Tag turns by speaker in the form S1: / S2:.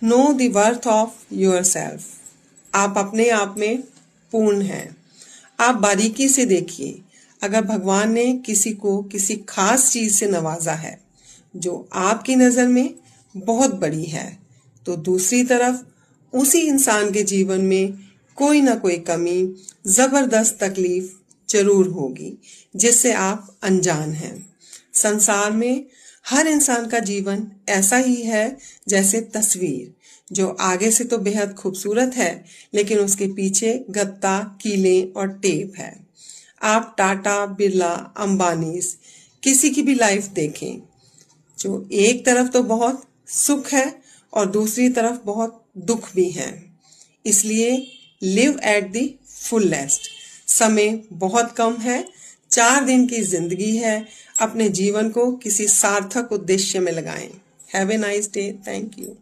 S1: Know the worth of your self. आप अपने आप में पूर्ण हैं। आप बारीकी से देखिए, अगर भगवान ने किसी को किसी खास चीज से नवाजा है जो आपकी नजर में बहुत बड़ी है, तो दूसरी तरफ उसी इंसान के जीवन में कोई ना कोई कमी, जबरदस्त तकलीफ जरूर होगी जिससे आप अनजान हैं। संसार में हर इंसान का जीवन ऐसा ही है जैसे तस्वीर, जो आगे से तो बेहद खूबसूरत है, लेकिन उसके पीछे गत्ता, कीले और टेप है। आप टाटा, बिरला, अंबानी, किसी की भी लाइफ देखें, जो एक तरफ तो बहुत सुख है और दूसरी तरफ बहुत दुख भी है। इसलिए लिव एट द फुलेस्ट। समय बहुत कम है, 4 दिन की जिंदगी है। अपने जीवन को किसी सार्थक उद्देश्य में लगाएं। Have a nice day. Thank you.